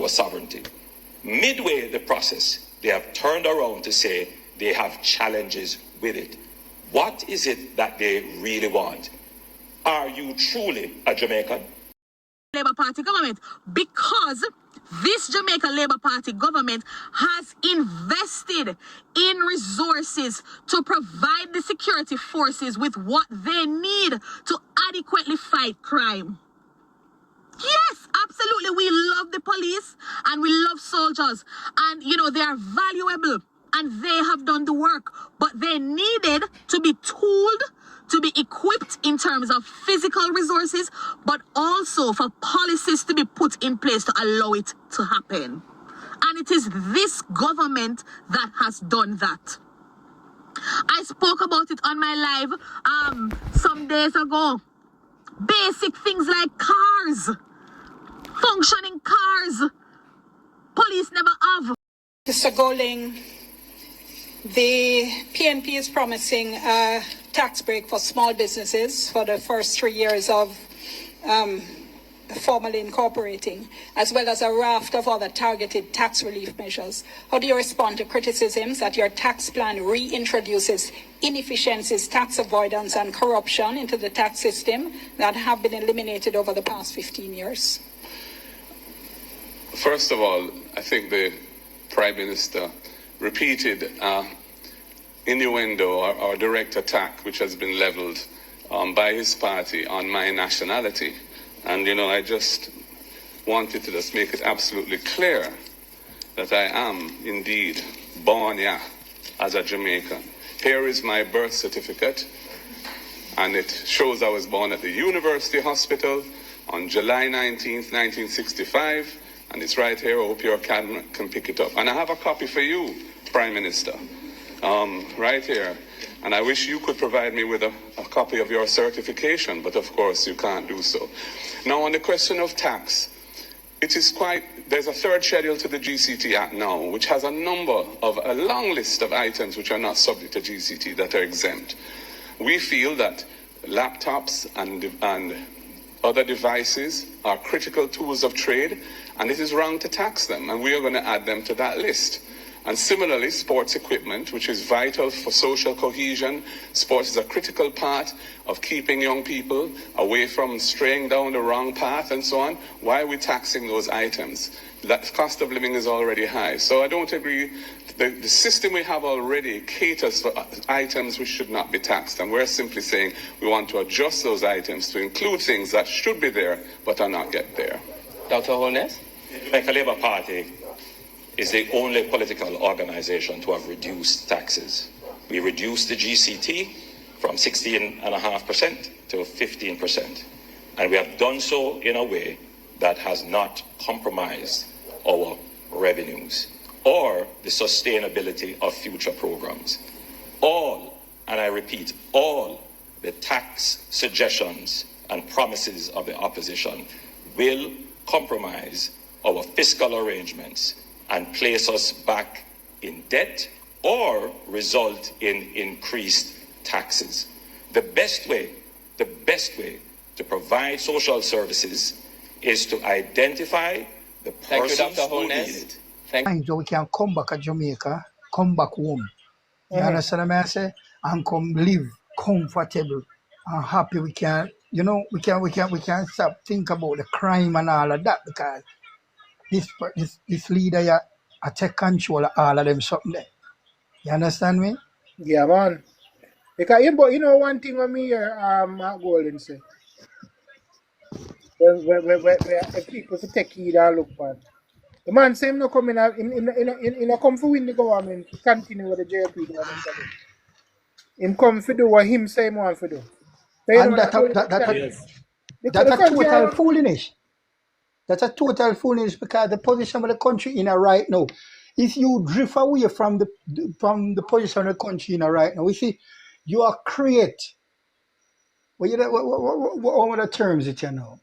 our sovereignty. Midway the process, they have turned around to say they have challenges with it. What is it that they really want? Are you truly a Jamaican? Labour Party government, because this Jamaica Labour Party government has invested in resources to provide the security forces with what they need to adequately fight crime. Yes, absolutely. We love the police and we love soldiers. And, you know, they are valuable and they have done the work. But they needed to be tooled, to be equipped in terms of physical resources, but also for policies to be put in place to allow it to happen. And it is this government that has done that. I spoke about it on my live some days ago. Basic things like cars. Functioning cars. Police never have. Mr. Golding, the PNP is promising a tax break for small businesses for the first 3 years of formally incorporating, as well as a raft of other targeted tax relief measures. How do you respond to criticisms that your tax plan reintroduces inefficiencies, tax avoidance, and corruption into the tax system that have been eliminated over the past 15 years? First of all, I think the Prime Minister repeated innuendo or direct attack which has been leveled by his party on my nationality. And, you know, I just wanted to just make it absolutely clear that I am indeed born here as a Jamaican. Here is my birth certificate, and it shows I was born at the University Hospital on July 19th, 1965, and it's right here. I hope your camera can pick it up. And I have a copy for you, Prime Minister, right here. And I wish you could provide me with a copy of your certification, but of course you can't do so. Now, on the question of tax, it is there's a third schedule to the GCT Act now, which has a long list of items which are not subject to GCT that are exempt. We feel that laptops and other devices are critical tools of trade, and it is wrong to tax them, and we are going to add them to that list. And similarly, sports equipment, which is vital for social cohesion. Sports is a critical part of keeping young people away from straying down the wrong path and so on. Why are we taxing those items? That cost of living is already high. So I don't agree. The system we have already caters for items which should not be taxed. And we're simply saying we want to adjust those items to include things that should be there but are not yet there. Dr. Holness? The Jamaica Labour Party is the only political organization to have reduced taxes. We reduced the GCT from 16.5% to 15%. And we have done so in a way that has not compromised our revenues or the sustainability of future programs. All, and I repeat, all the tax suggestions and promises of the opposition will compromise our fiscal arrangements and place us back in debt or result in increased taxes. The best way to provide social services is to identify the persons who need it. So we can come back to Jamaica, come back home. You understand what I say? And come live comfortable and happy. We can, you know, we can stop think about the crime and all of that, because this leader here, I take control of all of them something there. You understand me? Yeah, man. Because you know one thing when me hear Mark Golden say, when people to take heed and look for, the man say him no come in a come for win the government, continue with the JLP government. Him come for do what him say him want for do. So and that's a total foolishness. That's a total foolishness, because the position of the country in right now, if you drift away from the position of the country in right now, we see you are create. What are the terms that you know?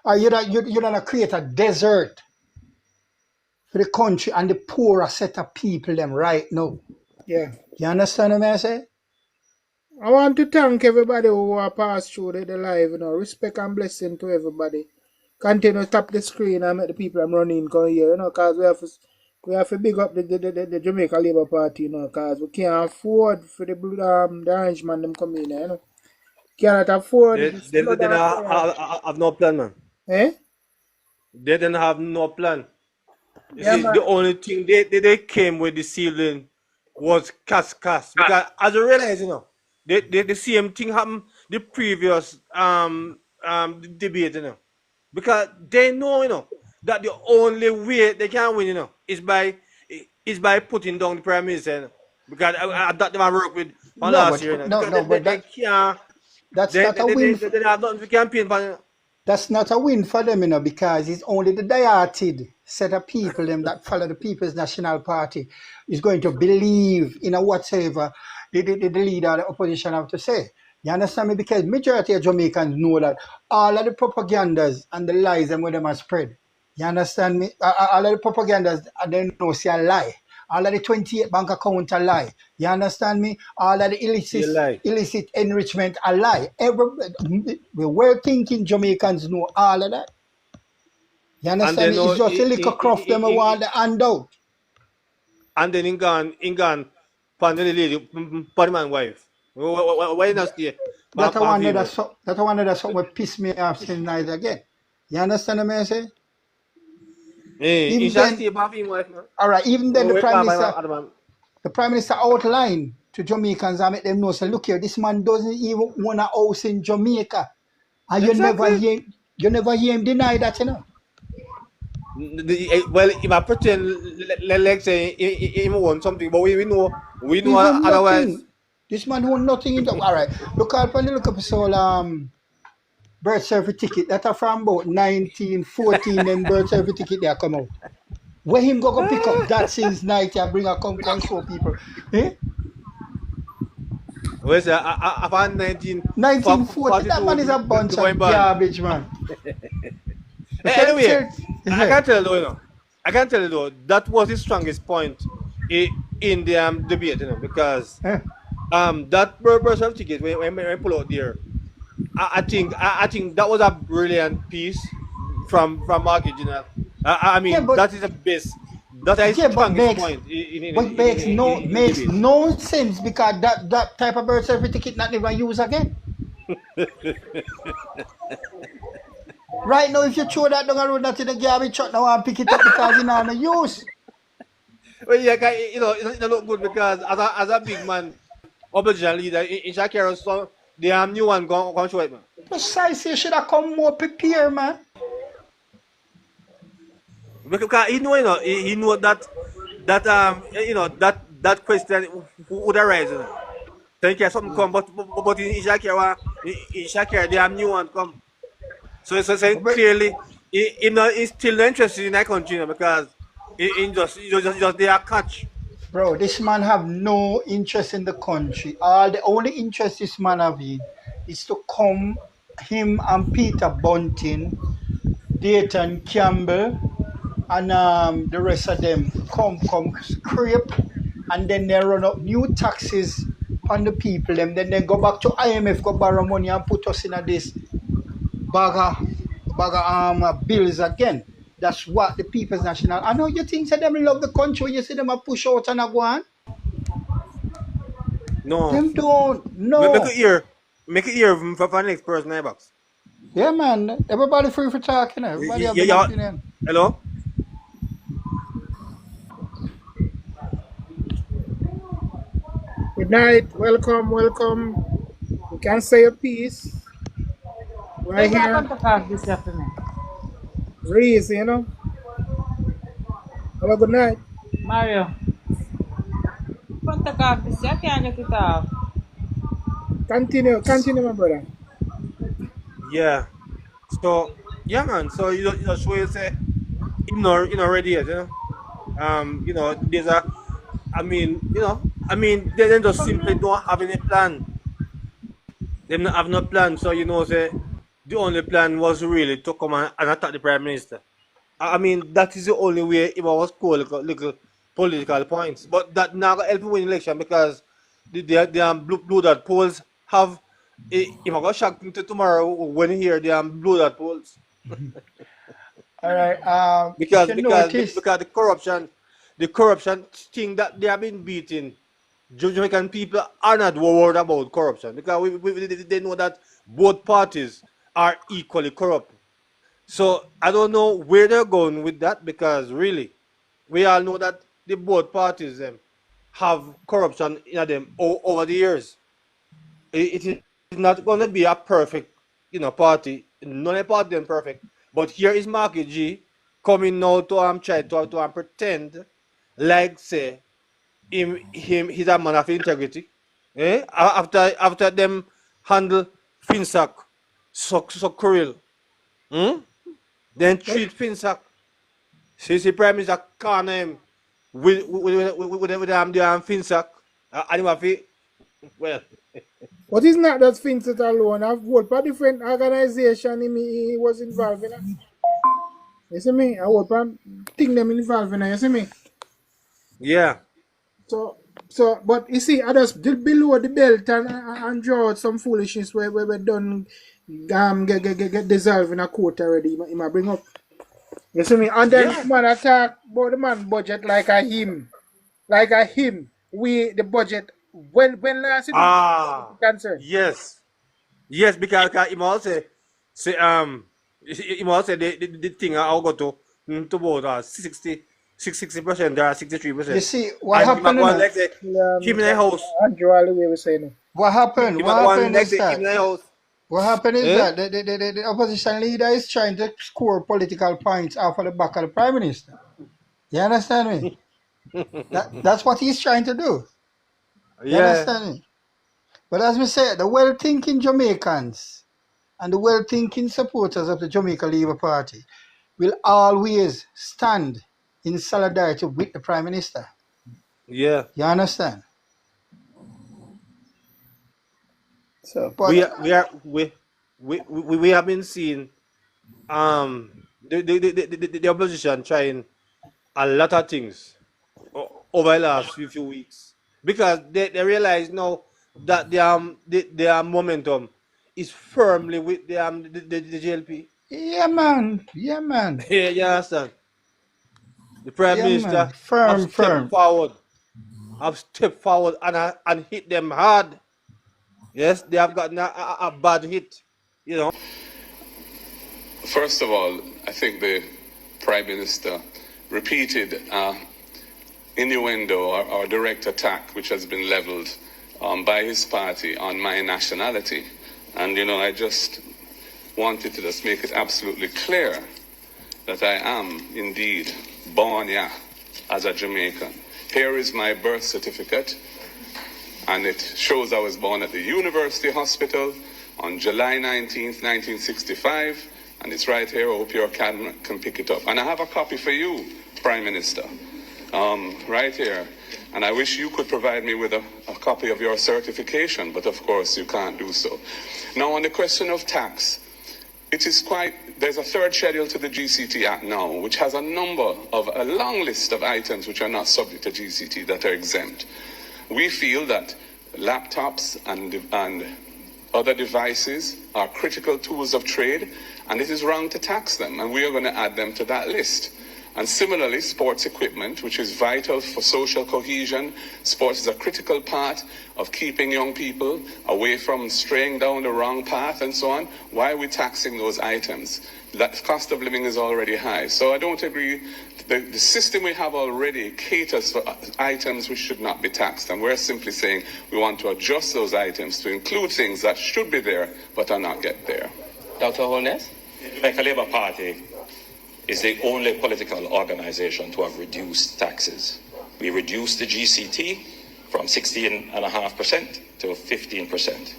You're gonna create a desert for the country and the poorer set of people them right now. Yeah. You understand what I say? I want to thank everybody who have passed through the live, you know, respect and blessing to everybody. continue to tap the screen and make the people I'm running come here, you know, because we have to big up the Jamaica Labour Party, you know, because we can't afford for the orange man them come in, you know. Cannot afford They, this they, blood they and don't fire. have no plan, man. Eh? They didn't have no plan. You Yeah, see, man. the only thing they came with the ceiling was cast. Because as you realize, you know, the same thing happened the previous debate, you know. Because they know, you know, that the only way they can win, you know, is by putting down the prime minister, you know. Because I that they work with for No, last but year, you know. no, Because no, but they can't that's not a win. they have nothing to campaign for, you know. That's not a win for them, you know, because it's only the dieted set of people them that follow the People's National Party is going to believe in a whatever the leader of the opposition have to say. You understand me? Because majority of Jamaicans know that all of the propagandas and the lies and what them are spread. You understand me? All of the propagandas they know say a lie. All of the 28 bank account a lie. You understand me? All of the They lie. illicit enrichment a lie. The well-thinking Jamaicans know all of that. You And understand they me? know It's just a little cruft them I want the handout. and then in gone panel lady, man wife. Why not stay? Pan female. That one that's something that piss me off since night again. You understand what I say? Eh, in Even shall then, stay pan female wife, man. all right, even then Wait, other man. the prime minister outlined to Jamaicans and make them know, say, look here, this man doesn't even want a house in Jamaica. And Exactly. you never hear him deny that, you know. Well, if I pretend, like say, he want something, but we He know want otherwise. nothing. This man want nothing in the all right. Look at when you look up so birth certificate that are from about 1914 then birth certificate they come out. Where him go pick up that since night and bring a come show people. Eh? Well, say, I found 1940, that man 1942 is a bunch before of I'm born. garbage, man. You can't Anyway, tell. I can tell you, though, you know, I can tell you though that was the strongest point in the debate, you know, because Eh? that purpose of ticket when I pull out there, I think that was a brilliant piece from Market General. I Yeah, mean but that is the best, that is yeah, the strongest point in makes debate. no sense because that type of birth certificate not even use again. Right now, if you throw that down the road, that in the garbage truck now and pick it up because it's not no use. Well, yeah, you know, it look good because as a big man, opposition leader in Shakira, so the new one going show it, man. Precisely, you should have come more prepared, man. Because you know, he know that you know that question would arise. You know. Think something come, but in Shakira, in Shakira, the new one come. So But, clearly, he's still not interested in that country, you know, because he just they are catch. bro, this man have no interest in the country. All the only interest this man have in is to come, him and Peter Bunting, Dayton Campbell, and the rest of them come scrape, and then they run up new taxes on the people. Them then they go back to IMF, go borrow money and put us in a this bag of bills again. That's what the People's National. I know you think that them love the country when you see them a push out and a go on. No, Them don't. make No. make it hear from the next person, eh, box. Yeah, man. Everybody free for talking. Everybody have them Yeah. opinion. Hello. Good night. Welcome, welcome. You can say a piece right Yes, I here. come to talk this afternoon. Reese, you know. Have a good night. Mario, come to talk this. I can't get it off. Continue, my brother. Yeah. So yeah, man. So you know, show you say you know, ready yet, you know. You know, there's a, I mean, you know, I mean, they then just simply don't have any plan. They don't have no plan. So you know, say the only plan was really to come and attack the prime minister. I mean, that is the only way it was score little political points. But that now help win election because the blue dot polls have. If I got shocked into tomorrow when you hear the blue dot polls. All right. If because you because notice, because the corruption thing that they have been beating. Jamaican people are not worried about corruption because they know that both parties are equally corrupt. So I don't know where they're going with that because really, we all know that the both parties have corruption in them over the years. It is not going to be a perfect, party. None of the party them perfect. But here is Marky G coming now to try to pretend like say he's a man of integrity. After them handle Finsack so cruel. Then But treat Finsack. See Prime Minister corner him with the Finsack. And him have to- well, but it's not that Vincent alone. I've worked for different organization he was involved in. You see me? I work for thing them involved in. You see me? yeah. But you see, I just did below the belt and draw out some foolishness where we done get dissolved in a court already. He might bring up. You see me? And then Yeah. man attack about the man budget like a him. Like a him. We the budget when last it was Ah, concerned. yes. Yes, because him also say him also say the thing I'll go to about 60% there are you 63%. see what And him a happened, go on like say him in the house. Andrew Alloway was saying. What happened? Him What a go on happened like is say him that in the house. what happened is Eh? that the opposition leader is trying to score political points off of the back of the prime minister. You understand me? That's what he's trying to do. You Yeah. understand me? But as we say, the well-thinking Jamaicans and the well-thinking supporters of the Jamaica Labour Party will always stand in solidarity with the prime minister. Yeah. You understand? So But We have been seeing the opposition trying a lot of things over the last few weeks because they realize now that their momentum is firmly with the JLP. yeah, man. Yeah, man. Yeah, you understand? The Prime Yeah, man. Minister Firm, firm. have stepped forward and hit them hard. Yes, they have gotten a bad hit. You know. First of all, I think the Prime Minister repeated innuendo or direct attack which has been leveled by his party on my nationality. And, I just wanted to just make it absolutely clear that I am indeed born here as a Jamaican. Here is my birth certificate, and it shows I was born at the University Hospital on July 19th, 1965, and it's right here. I hope your camera can pick it up. And I have a copy for you, Prime Minister, right here. And I wish you could provide me with a copy of your certification, but of course you can't do so. Now, on the question of tax, there's a third schedule to the GCT Act now, which has a long list of items which are not subject to GCT that are exempt. We feel that laptops and other devices are critical tools of trade, and it is wrong to tax them, and we are going to add them to that list. And similarly, sports equipment, which is vital for social cohesion. Sports is a critical part of keeping young people away from straying down the wrong path and so on. Why are we taxing those items? That cost of living is already high. So I don't agree. The system we have already caters for items which should not be taxed. And we're simply saying we want to adjust those items to include things that should be there but are not yet there. Dr. Holness? The Jamaica Labour Party is the only political organization to have reduced taxes. We reduced the GCT from 16.5% to 15%.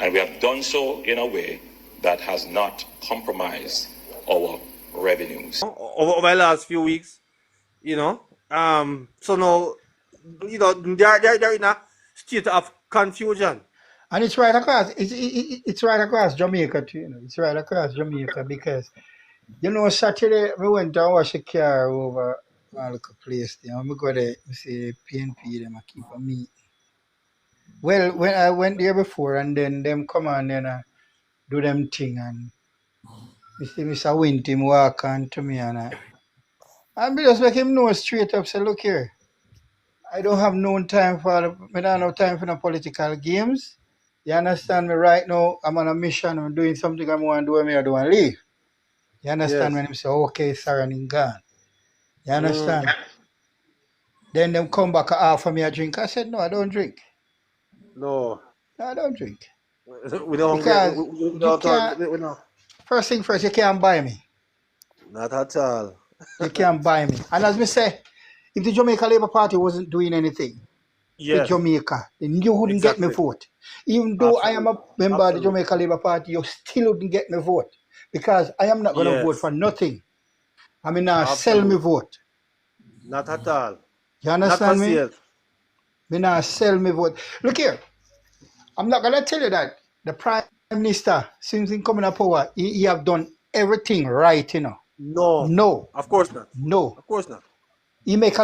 And we have done so in a way that has not compromised our revenues. Over the last few weeks, so now, they're in a state of confusion. and it's right across. It's right across Jamaica too. It's right across Jamaica because Saturday we went to wash a car over one little place there. And we go there, we see PNP them a keep a meet. Well, when I went there before and then them come on and do them thing and You see Mr. Wintim walk on to me and me just make him know straight up, say, look here, I don't have no time for I don't have no time for no political games. You understand me right now? I'm on a mission, I'm doing something I want to do and I don't want to leave. You understand Yes. when him say, okay, sir, and him gone. You Mm. understand? Then them come back and offer me a drink. I said, no, I don't drink. No. No, I don't drink. We don't hungry. Because We you don't talk. can't, We no. first thing first, you can't buy me. Not at all. You can't buy me. And as me say, if the Jamaica Labour Party wasn't doing anything for Yes. Jamaica, then you wouldn't get me Exactly. vote. Even though I am Absolutely. a member of the Absolutely. Jamaica Labour Party, you still wouldn't get me vote. Because I am not going to vote Yes. for nothing. I mean, now sell me Absolutely. vote. Not at all. You Not for understand me? sale. Me now sell me vote. Look here, I'm not going to tell you that the Prime Minister, since he coming to power, he have done everything right, you know. No. No, Of course not. no. Of course not. He made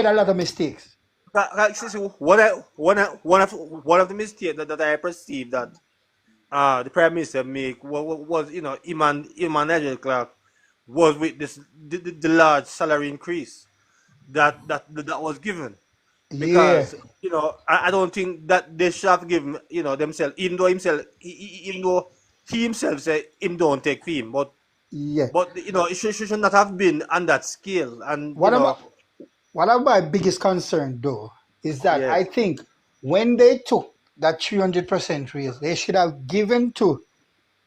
a lot of mistakes. See, one of the mistakes that I perceive that the Prime Minister make was Iman Nigel Clark was with the large salary increase that was given. Yeah, Because I don't think that they should have given themselves, even though he himself said him don't take fame, but yeah. it should not have been on that scale. And What am I, One of my biggest concern, though, is that yes, I think when they took that 300% raise, they should have given to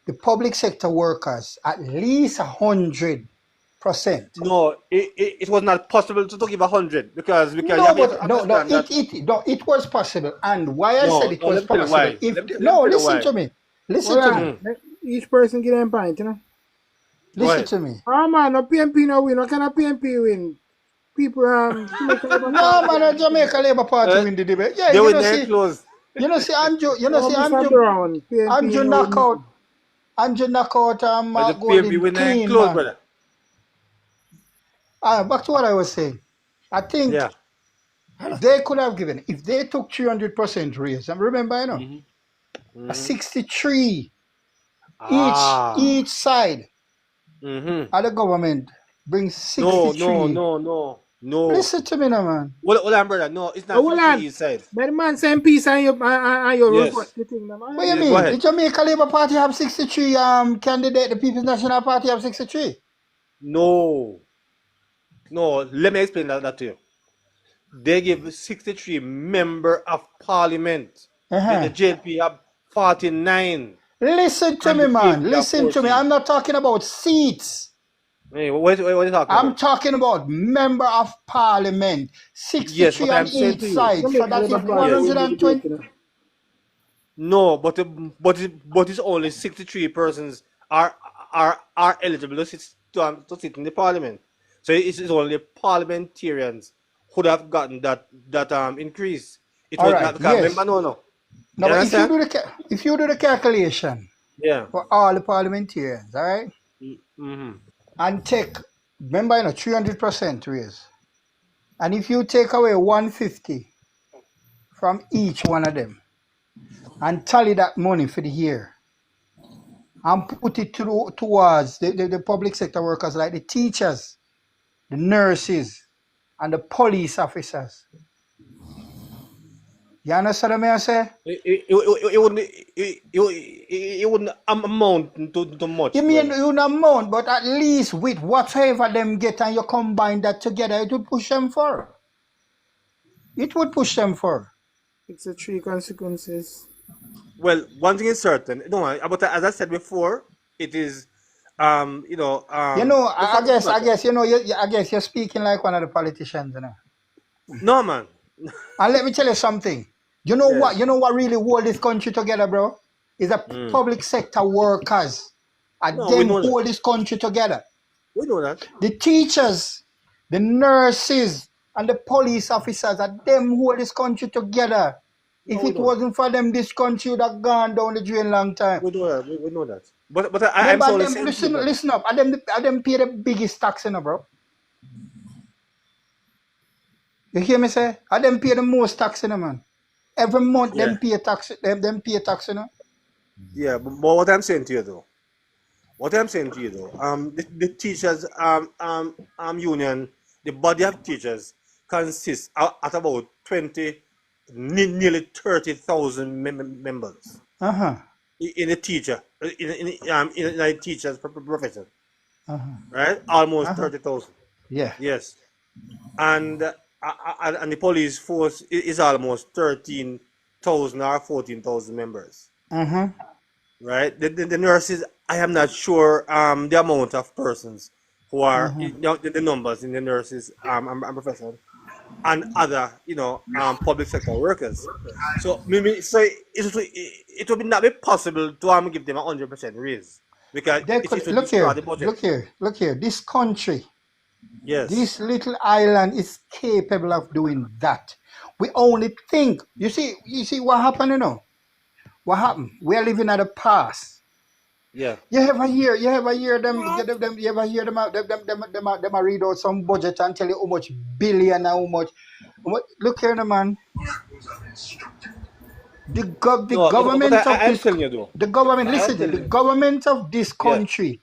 the public sector workers at least 100%. no, it was not possible to give 100 because you No, have to but no, understand that. it was possible. And why I said No, it no, was let me tell you possible, why. if Let me no, tell you listen why. to me, listen Hold to on. me, Let each person get them point, you know. Go listen ahead. to me. Oh man, no PNP no win. What kind of PNP win? People Jamaica Labour No, Party man, the Jamaica Labour Party Uh, win the debate. Yeah, they win their close. No, Mr. Brown. PNP Andrew no win knockout, nothing. But the Mark PNP Golding win their clean, close, man. brother. Back to what I was saying. I think Yeah. they could have given, if they took 300% raise, and remember, you know, a 63 Ah. each side Mm-hmm. of the government brings No, 63. no. Listen to me now, man. Hold on, brother. No, it's Oh, not hold 53 on. each side. But the man saying peace and you report Yes. the thing. Man. What do you Yeah, go mean? The ahead. Jamaica Labour Party have 63 candidate, the People's National Party have 63. No. Let me explain that to you. They give 63 member of parliament. The Uh-huh. JLP have 49 Listen to and me, the man. PNP have Listen to me. 14. I'm not talking about seats. Hey, what are you talking I'm about? talking about member of parliament. Yes, 63 but on I'm saying each to you, side. So Jamaica that Labour is Party yes. win the debate, 120. you know. No, but it's only 63 persons are eligible to sit in the parliament. So it's only parliamentarians who have gotten that increase. It All was right, not because yes. remember, no. No, You but understand? if you do the calculation Yeah. for all the parliamentarians, all right, Mm-hmm. and take, remember, 300% raise, and if you take away 150 from each one of them and tally that money for the year and put it towards the public sector workers like the teachers, the nurses, and the police officers. You understand what I say? It wouldn't amount to You much, mean brother. you not amount, but at least with whatever them get and you combine that together, it would push them for. It would push them for. It's the three consequences. Well, one thing is certain. No, but as I said before, it is, the I fact of the guess, matter. I guess you're speaking like one of the politicians, No, man. And let me tell you something. You know what? Yes. You know what really hold this country together, bro? Is the public sector workers. And No, we them know that. hold this country together. We know that. The teachers, the nurses, and the police officers are them hold this country together. No, If we it know that. wasn't for them, this country would have gone down the drain long time. We know that. We know that. But I'm Remember, solely them, saying to you, brother. listen up. And them pay the biggest tax, bro. You hear me say? And them pay the most tax, man. Every month, Yeah. them pay tax, them pay tax, Yeah, but what I'm saying to you, though, What I'm saying to you though, the teachers union, the body of teachers consists at about 20, nearly 30,000 members Uh-huh. in a teacher, in a teacher's profession, Uh-huh. right? Almost Uh-huh. 30,000. Yeah. Yes, and the police force is almost 13,000 or 14,000 members. Uh-huh. Right? The nurses, I am not sure the amount of persons who are Uh-huh. the numbers in the nurses and profession and other public sector workers. So it would not be possible to give them 100% raise because They it could would look destroy here, the budget. look here. This country, Yes. this little island is capable of doing that. We only think. You see what happened, What happened? We are living at the past. Yeah. You ever hear them you ever hear them read out some budget and tell you how much billion and how much look here, man. The No, but government of I'm this telling you though. the government I'm listen, telling the you. government of this Yeah. country,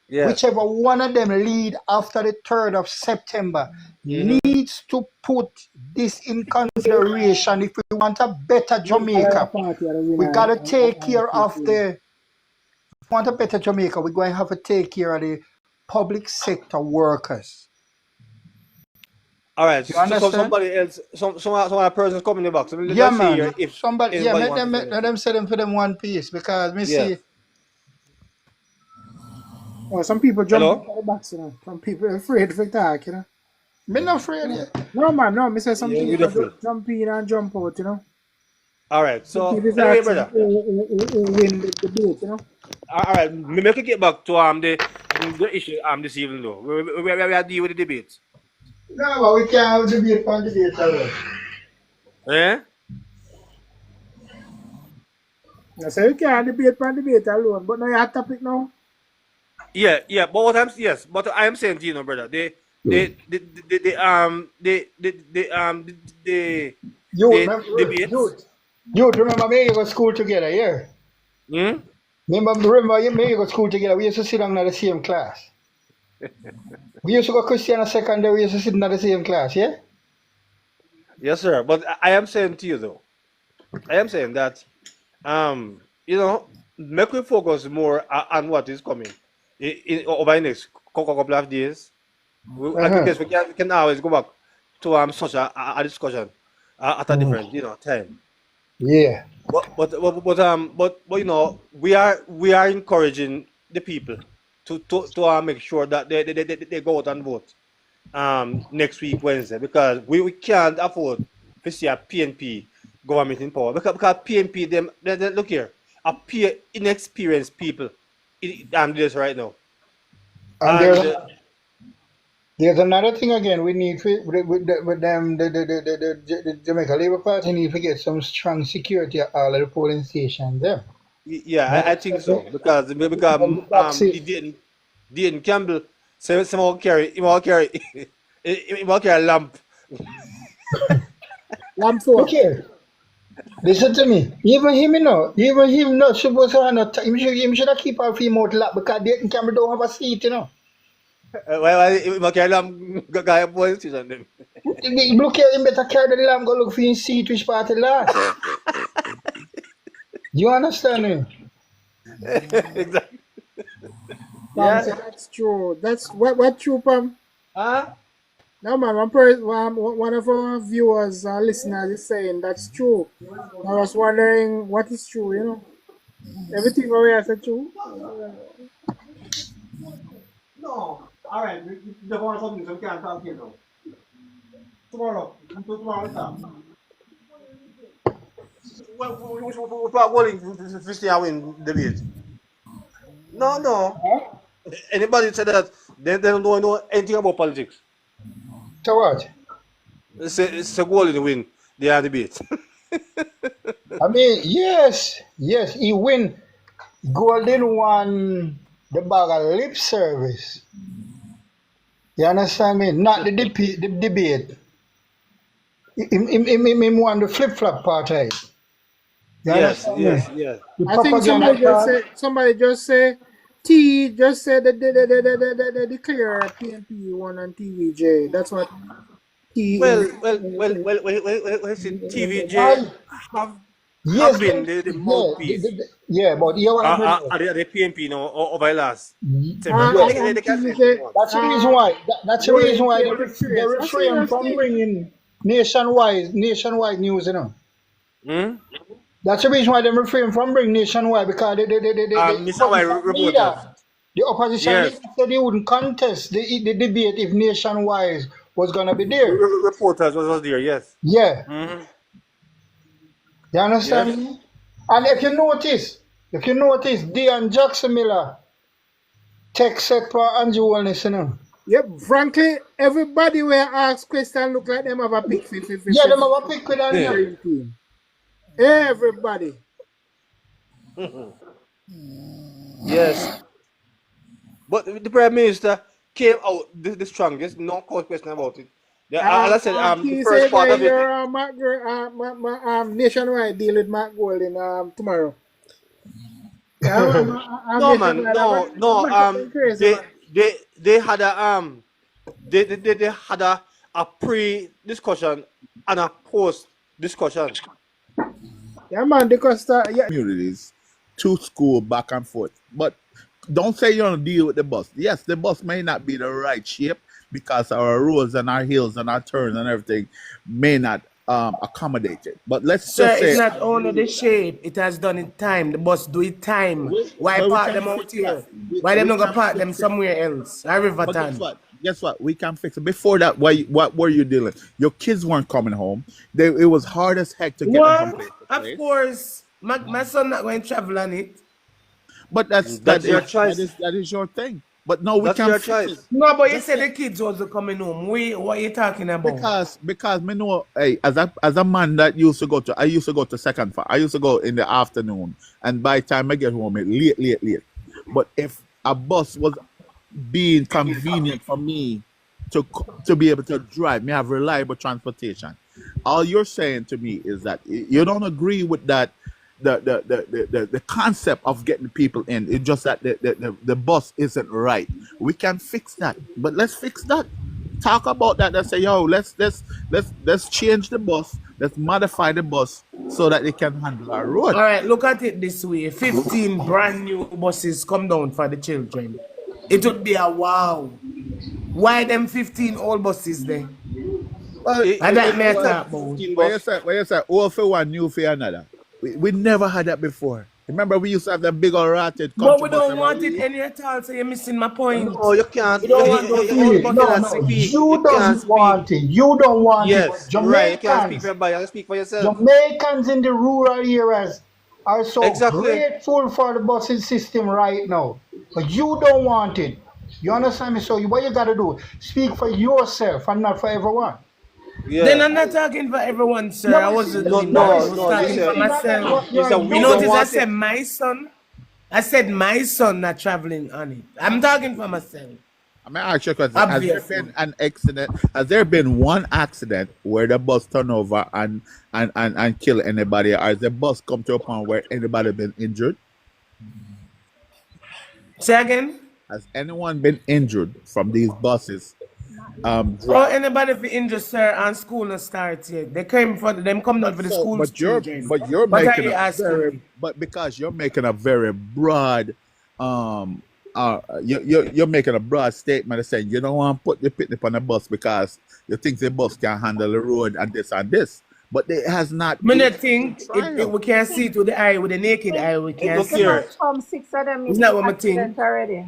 Yeah. whichever one of them lead after the 3rd of September, needs to put this in consideration if we want a better Jamaica. We gotta take care of the want a better Jamaica, we're going to have to take care of the public sector workers. All right. You So understand? somebody else, some other person coming in the box. So Yeah, let's see man. here if Somebody, yeah, anybody let wants them, to say let them say them for them one piece because me Yeah. see. Oh, some people jump Hello? out the box, Some people are afraid to talk, Me not afraid yet. No, man, no. Me say some Yeah, you're people afraid. jump in and jump out, All right. Some So people anyway, asking brother. who win the debate, All right. Me make it get back to the issue this evening though. We are dealing with the debate. No, but we can't have debate on debate alone. Eh? I say you can't debate alone, but now you have topic now. Yeah. But I am saying to you, brother. The debate. Youth, remember me, you go to school together, yeah? Remember me, you go to school together. We used to sit down in the same class. We used to go Christian secondary, we used to sit in the same class, yeah? Yes, sir. But I am saying to you though. I am saying that make we focus more on what is coming over the next couple of days. I guess we can always go back to such a discussion at a different time. Yeah. But we are encouraging the people to make sure that they go out and vote next week Wednesday because we can't afford to see a PNP government in power because PNP them look here appear inexperienced people in this right now. And there's another thing again we need with them the Jamaica Labour Party need to get some strong security at all of the polling stations there. Yeah, I think so because Dean Campbell somehow carry a lamp. Lamp for okay. Listen to me. Even him not supposed to have no time. Him should keep our feet out locked because Dean Campbell don't have a seat, Why carry a lamp guy polling station then? Look here, him better carry the lamp, go look for his seat which party last. You understand me? Exactly. Yeah, that's true. That's what true, Pam. Huh? No, man. One of our viewers, listeners, is saying that's true. I was wondering what is true. Everything we have said true. No. All right. The one something we can't talk here now. Tomorrow. What voting to see how win debate? No. Anybody said that they don't know anything about politics. So what? It's a goal in win the debate. I mean, yes, he win. Golden won the bag of lip service. You understand me? Not the debate. Him won the flip-flop party. Yes. I think somebody just say T just said that they declare PNP won on TVJ. That's what T in TVJ I, have yes, been the mouthpiece yeah, but you want to know. the PNP now over the last several Yes, months. and They can say TVJ what. that's the reason why. That's the reason going why paper they trace. I see refrain you from see. bringing nationwide news. You know, Hmm? that's the reason why they refrain from bringing nationwide because the Nationwide opposition reporters. leader, the opposition Yes. leader said he wouldn't contest the debate if nationwide was gonna be there. Reporters was there, yes. Yeah, Hmm. you Yes. understand me? And if you notice, Dion Jackson Miller text set for Andrew Holness, you know. Yep, frankly, everybody will ask question look like them have a pick Yeah, them have a pick with on Yeah. him. steering team. Everybody. Yes. But the Prime Minister came out the strongest, no question about it. As I said, the He first said part that of it. your nationwide deal with Mark Golding tomorrow. Yeah, No man, nationwide. no. I'm crazy, man. They had they had a pre-discussion and a post-discussion. Yeah, man, because yeah, communities to school back and forth. But don't say you're gonna deal with the bus. Yes, the bus may not be the right shape because our roads and our hills and our turns and everything may not accommodate it. But let's Sir, just it's say not only the shape, it has done in time. The bus do it time. Why but we park can them out fix here? that. Why them We not gonna can park them fix it. somewhere else? A But guess Riverton. what? Guess what? We can fix it. Before that, what were you dealing? Your kids weren't coming home. It was hard as heck to get them from What? place to Of place. course. My son not going to travel on it. But That's your choice. that is your thing. But no, we That's can your fix it. choice. No, but you Just said say, the kids wasn't coming home. What are you talking about? because me know, hey, as a man that used to go to, I used to go to second far. I used to go in the afternoon, and by the time I get home, it late. But if a bus was being convenient for me to be able to drive, me have reliable transportation. All you're saying to me is that you don't agree with that. The concept of getting people in. It's just that the bus isn't right. We can fix that, but let's fix that. Talk about that. Let's say, yo, let's change the bus. Let's modify the bus so that it can handle our road. All right, look at it this way. 15 brand new buses come down for the children. It would be a wow. Why them 15 old buses there? Well, And that may I well, talk about. where you say, all for one, new for another. We never had that before. Remember, we used to have the big old ratted But country we bus. don't want it any at all, so you're missing my point. No, you can't. We don't want those You old you No, cannot buses. no, speak. you You can't doesn't speak. want it. You don't want it. But Yes, right. You can't speak Jamaicans, for everybody. You speak for yourself. Jamaicans in the rural areas are so Exactly. grateful for the busing system right now. But you don't want it. You understand me? So what you gotta do? Speak for yourself and not for everyone. Then Yeah. I'm not talking for everyone, sir. No, I but wasn't No, doing that. I was no. You talking for said not that myself. what you you're said You we don't doing. notice I want said it. my son? I said my son not traveling on it. I'm talking for myself. I mean, ask you a question. Has there Obviously. been an accident? Has there been one accident where the bus turned over and kill anybody? Or has the bus come to a point where anybody been injured? Say again? Has anyone been injured from these buses? Or Drive. anybody for injured, sir, and school not start yet. They came for them come down for the So, school children. but you're What are making you a asking very, me? but because you're making a very broad, you're making a broad statement of saying you don't want to put the picnic on the bus because you think the bus can handle the road and this and this. But it has not Me been not think trial. we can see it with the eye, with the naked eye, we can Look see here. it. From 6 of them It's meeting not an what I think. accident already.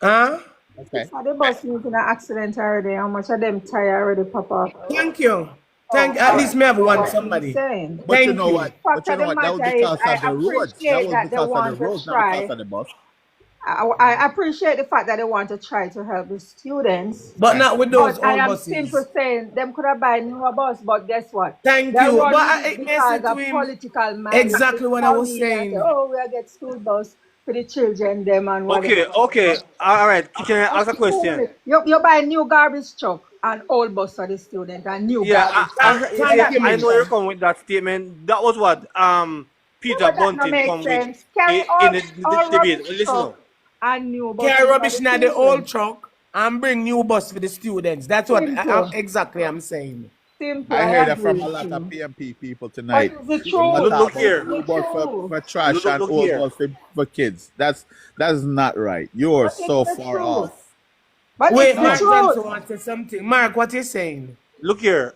Huh? Okay. 6 of the bus meeting an accident already. How much of them tire already pop off? Thank you. At least me have one somebody. Saying. But you Thank know you. what? But Fact you of know the what? That was matter is, because I of the roads. That appreciate was that they because of the want to roads, not because try. of the bus. I appreciate the fact that they want to try to help the students. But Okay. not with those But I old am buses. simply saying them could have buy newer bus, but guess what? Thank They're you. But running it it may say because to of him political mind. exactly what I was Money and say, saying. oh, we'll get school bus for the children, them and whatever. Okay. All right. Can I ask a question? You buy new garbage truck and old bus for the student and new Yeah, garbage truck. you Thank see, you. I know you're coming with that statement. That was what No, Peter but that no Bunting make come with sense. Carry in the all debate. rubbish Listen truck now. and new buses. Carry for rubbish the in the old children. truck and bring new bus for the students. That's what Simple. exactly I'm saying. Simple. I I heard that agree from a with lot of you. PNP people But tonight. is it When you true? talk Look about here. school Is it bus true? for trash and Look old here. bus for kids. That's not right. You're But is so the far truth? off. But Wait, it's the Mark truth. Johnson wants to say something. Mark, what you saying? Look here.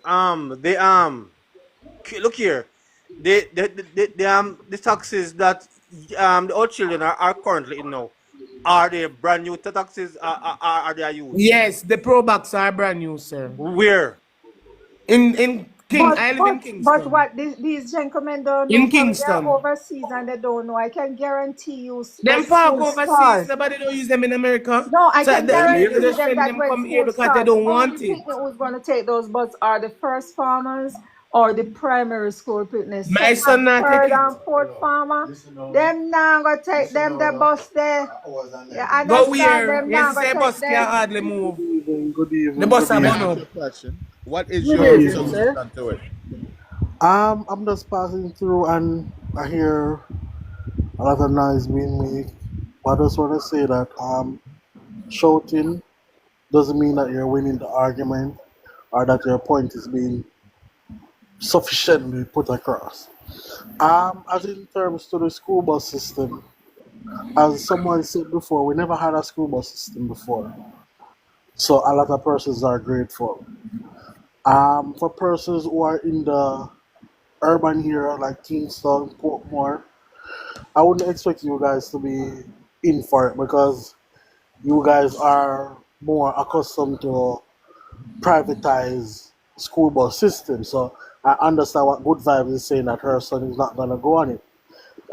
Look here. The taxes that the old children are currently in now, are they brand new taxes? Are they used? Yes, the Pro Box are brand new, sir. Where? I live in But Kingston. what these gentlemen don't know, In probably they are Kingston. overseas and they don't know. I can guarantee you Them when park school overseas, starts. nobody don't use them in America. No, I So can they guarantee just them send that them when come here school because they starts, don't only want it. picnic who's going to take those buses are the first farmers or the primary school picnic. My Second, son not take third, it. and fourth farmer, them now going to take them the bus there. You Go understand? where? Them Yes, now you going say to bus take can't them. hardly move. Good evening. The bus are Can burn I ask up. you a question? What is Good your evening, sir. solution to it? I'm just passing through and I hear a lot of noise being made. But I just want to say that shouting doesn't mean that you're winning the argument or that your point is being sufficiently put across. As in terms to the school bus system, as someone said before, we never had a school bus system before. So a lot of persons are grateful. For persons who are in the urban area like Kingston, Portmore, I wouldn't expect you guys to be in for it because you guys are more accustomed to privatize school bus system. So I understand what Good Vibes is saying that her son is not gonna go on it.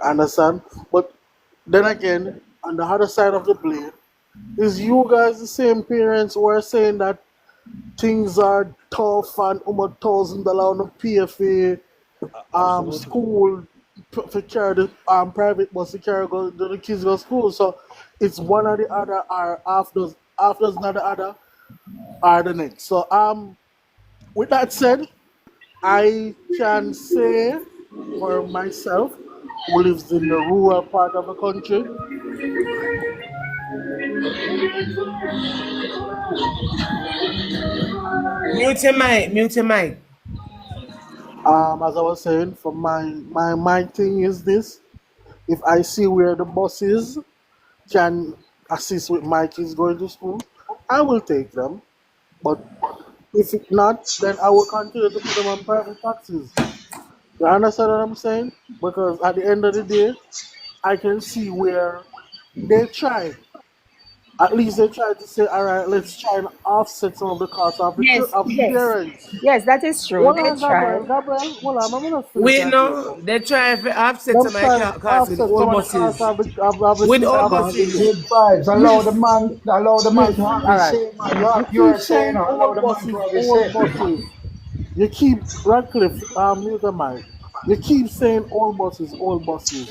I understand? But then again, on the other side of the blade, is you guys the same parents who are saying that things are tough and $1,000 on the PFA school for carry the private bus to carry the kids go to school. So it's one or the other or after's not the other or the next. So with that said, I can say for myself who lives in the rural part of the country, Mute your mic, mute your mic. as I was saying, for my thing is this: if I see where the buses can assist with my kids going to school, I will take them. But if it not, then I will continue to put them on private taxis. You understand what I'm saying? Because at the end of the day, I can see where they try. At least they try to say, all right, let's try and offset some of the cost of Yes, the yes. parents. Yes, that is true. Hold They on, Gabriel. try. Gabriel, hold on. I'm going to finish We that here know first. they try to offset Them some of try the and costs with offset some old of the cost buses. of the With city old of buses. Good vibes. Miss, Allow the man Miss, to have all his right. say, man. You You keep are saying, saying allow the man to have his say. old buses. You keep, Radcliffe, mute the mic. You keep saying old buses, old buses.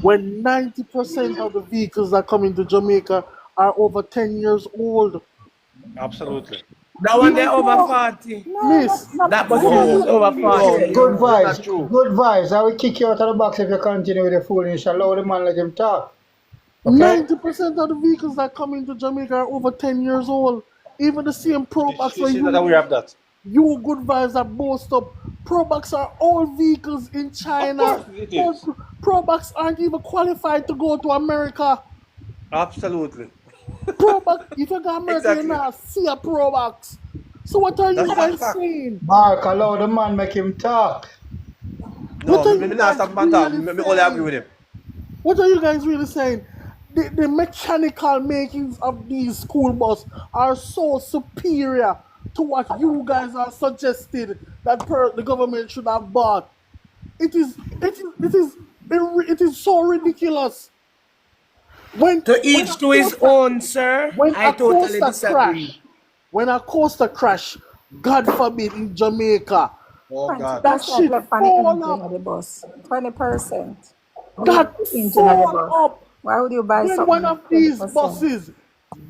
When 90% of the vehicles that come into Jamaica are over 10 years old. Absolutely. That one they're Even over though, 40. Miss, That hold buses on, is No, over no, 40. Good that's vibes. not true. Good vibes. I will kick you out of the box if you continue with the foolishness. Allow the man let him talk. Okay? 90% of the vehicles that come into Jamaica are over 10 years old. Even the same Probox where She's not aware of that. you good vibes that boast up. Probox are all vehicles in Of China. course it All is. Probox aren't even qualified to go to America. Absolutely. Probox, if you go to America, you're Exactly. not see a Probox. So what are you That's guys fact. saying? Mark, allow the man make him talk. No, What are me you not guys stop man talk. really Me only agree saying? with him. What are you guys really saying? The mechanical makings of these school bus are so superior to what you guys are suggesting that the government should have bought. It is so ridiculous. When To each to his own, sir. when I a totally coaster disagree. crash, God forbid in Jamaica, Oh God. that 20% shit left on the fall engine of up. the bus. 20%. Leave That the engine of the fall bus. up. Why would you buy When something one with of these 20%? buses,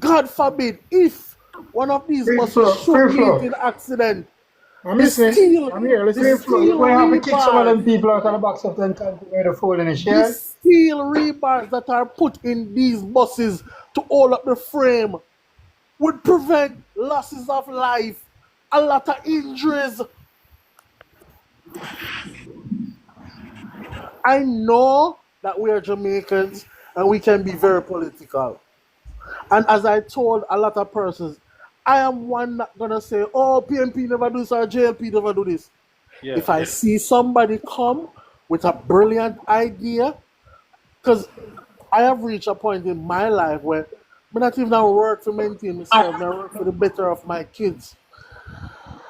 God forbid, if one of these Free buses flow, should free get flow. in accident, I'm The listening. steel, I'm here. the Listening. steel We have to kick some of rebars, them people out of the box of them country where they're falling in the share. steel rebars that are put in these buses to hold up the frame would prevent losses of life, a lot of injuries. I know that we are Jamaicans and we can be very political. And as I told a lot of persons, I am one not gonna say, oh, PNP never do this or JLP never do this. Yeah. If I see somebody come with a brilliant idea, because I have reached a point in my life where I'm not even work to maintain myself, I work for the better of my kids.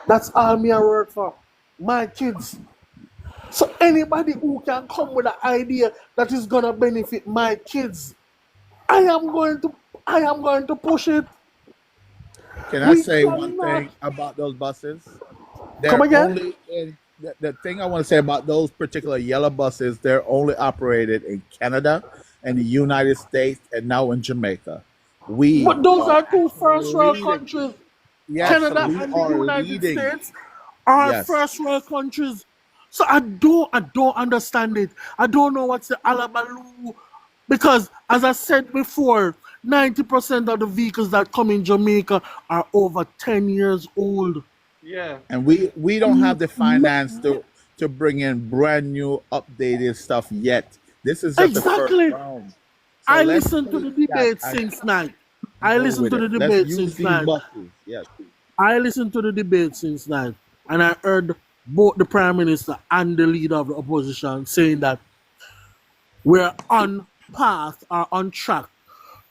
That's all me I work for. My kids. So anybody who can come with an idea that is gonna benefit my kids, I am going to push it. Can I We say one cannot. thing about those buses? Come They're again? only in the thing I want to say about those particular yellow buses, they're only operated in Canada and the United States and now in Jamaica. We But those are are two first world leading. countries. Yes, Canada we and the are United leading. States are Yes. first world countries. So I don't understand it. I don't know what's the alabaloo. Because as I said before, 90% of the vehicles that come in Jamaica are over 10 years old. Yeah. And we don't have the finance to bring in brand new updated stuff yet. This is just the first Exactly. round. So I let's listened to the take that debate and since night. go with it. Let's use these buses. Yes. I listened to the debate since night, and I heard both the Prime Minister and the leader of the opposition saying that we're on path or on track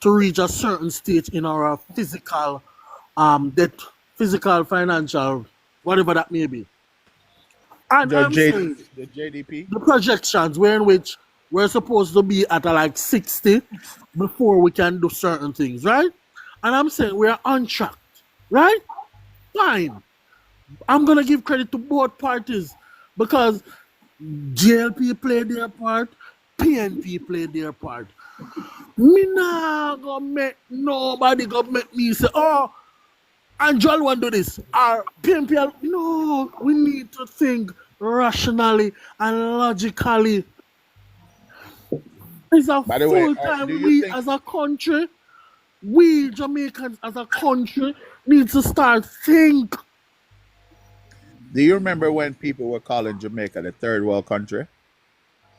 to reach a certain stage in our physical debt, physical, financial, whatever that may be. And The I'm saying the JDP. the projections were in which we're supposed to be at like 60 before we can do certain things, right? And I'm saying we're on track, right? Fine. I'm gonna give credit to both parties because JLP played their part, PNP played their part. Me nah gonna make nobody gonna make me say, oh, and Joel want to do this. Or PNP, no, we need to think rationally and logically. It's a By the way, full do time you we think as a country, we Jamaicans as a country need to start think. do you remember when people were calling Jamaica the third world country?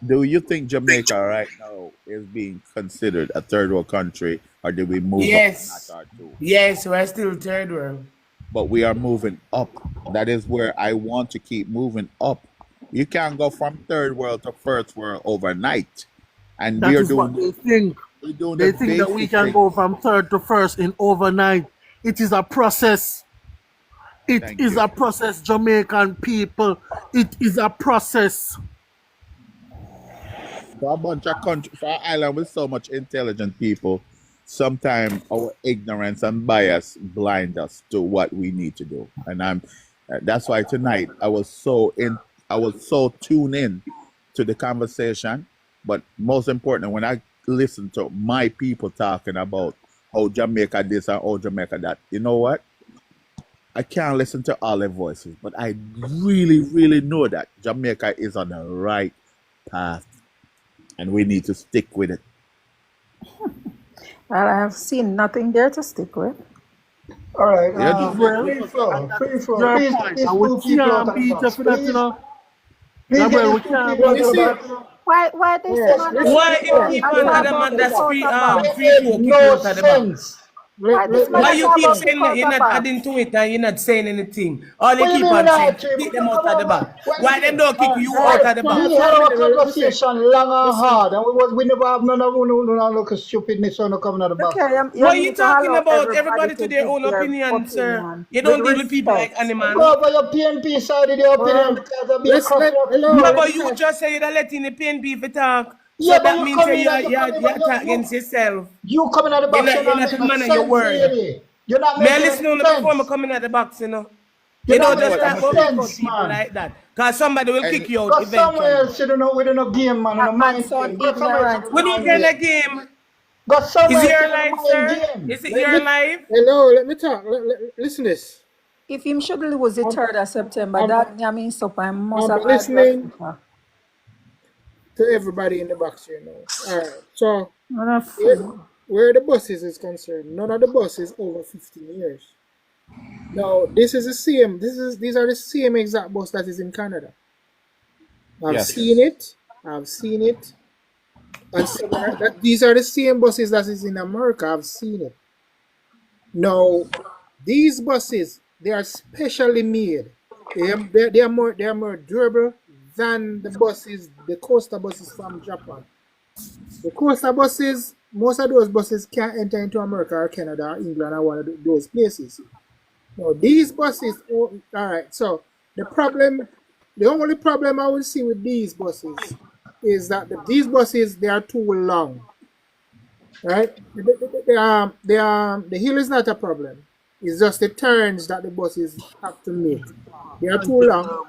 Do you think Jamaica right now is being considered a third world country, or did we move up a Yes. notch or two? Yes, we're still third world. But we are moving up. That is where I want to keep moving up. You can't go from third world to first world overnight. And That is what they think. we're doing They the think that we basic can thing. go from third to first in overnight. It is a process. It Thank is you. a process, Jamaican people. It is a process. For a bunch of country, for an island with so much intelligent people, sometimes our ignorance and bias blind us to what we need to do. And that's why tonight I was so tuned in to the conversation. But most important, when I listen to my people talking about how Jamaica this and how Jamaica that, you know what? I can't listen to all their voices, but I really, really know that Jamaica is on the right path. And we need to stick with it. Well, I have seen nothing there to stick with. All right, Yeah, free flow, free flow. Your Please, point. please And we pull people out can't of the beat you box. for that, you Please, know. please get Gabriel, we these two can't people out beat of You the you. see, box. Why this yes, man listen, I Why sit you down yes, keep and out listen. of talk the about man the that's free Dakota Bar? free Make flow, kick you no out of the box? sense. Why this man Why I you talk keep about saying that you're Dakota not Bar? adding to it and you're not saying anything? All you What you keep mean on saying, without trip? kick them Come out of the on, box. man. What Why is them it? don't kick you All out right, of the We box? pause had a our minute. Listen, conversation long and listen. hard, and we never have none of no look at stupidness on coming out of the Look box. here, you What you need to talking allow about? everybody Everybody to to their give own their opinion, sir. opinion You with don't deal with people like respect. animal. Go over your PNP side of the opinion Um, because of your let's coffee. let hello. Yeah, Let me but you talk. just say you're letting the PNP for talk. So Yeah, but that you means come that in and you come in, you're but attack against yourself. you coming out the box, you're You're not not a making man of your sense, word. really. You're not May I making listen any on before I'm sense. coming at the box, you know? You're You not don't You know just what? making I'm start gonna any about say. kick out sense, people man. like that. Because somebody will kick And you out Go somewhere eventually. else, you don't know, we don't know game, man, and That a man mind sound game. Go somewhere else, ignorant. you We don't don't mind play game. a game. Go Is somewhere it else, your you don't life, mind sir? game. Is it Let your me life? hello. Let me talk. Listen this. If him should lose the 3rd of September, I'm, that means so I must I'm have listening to everybody in the box here now. All right. So What a where, fool. where the buses is concerned, none of the buses over 15 years. Now this is the same. These are the same exact bus that is in Canada. I've Yes. seen it. And so these are the same buses that is in America. I've seen it. Now, these buses, they are specially made. They are more durable than the coaster buses from Japan. The coaster buses, most of those buses can't enter into America or Canada or England or one of those places. Now, these buses, all right. So the only problem I will see with these buses is that these buses, they are too long. Right? The hill is not a problem. It's just the turns that the buses have to make. They are too long.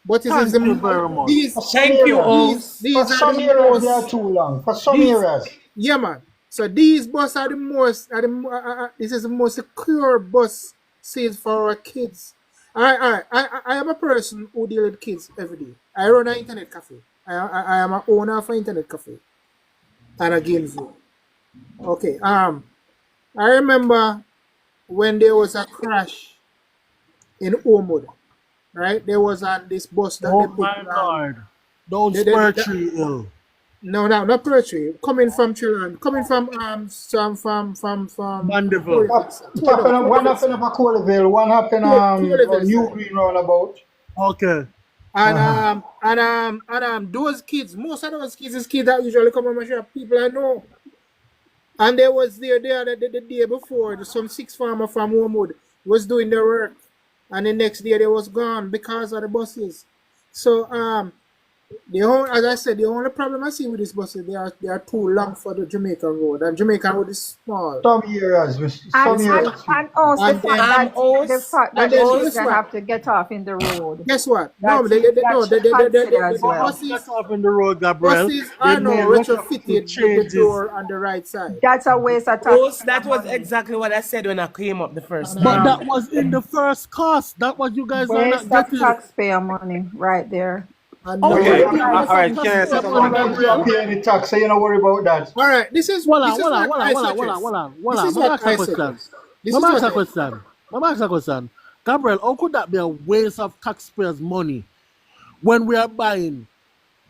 But it is Thank you very much. Thank you, Oaks. For some areas, they are too long. For some areas. Yeah, man. So these buses are the most. This is the most secure bus seats for our kids. I am a person who deals with kids every day. I run an internet cafe. I am an owner of an internet cafe and a game zone. Okay. I remember when there was a crash in Ormond, right? There was on this bus that they put. My Lord. Don't spur tree ill. No, not Pertwee. Coming from Chilean. Coming from Mandeville. One happened up at Coleville, one happened New Green roundabout. Okay. And those kids, most of those kids is kids that usually come on my shop, people I know. And they was there the day before. Some 6 farmer from Wormwood was doing their work, and the next day they was gone because of the buses. So as I said, the only problem I see with these buses, they are too long for the Jamaican road, and Jamaican road is small. Some areas, and also the fact that the children have to get off in the road. Guess what? The buses get off in the road, Gabriel. Buses are now retrofitted with the door on the right side. That's a waste of time. That was exactly what I said when I came up the first time. But that was in the first cost. That was you guys are not Waste of getting. taxpayer money right there. Okay, all right, can I pay any tax, so you don't worry about that. All right, this is Hold what I suggest. Let me ask a question. Gabriel, how could that be a waste of taxpayers' money when we are buying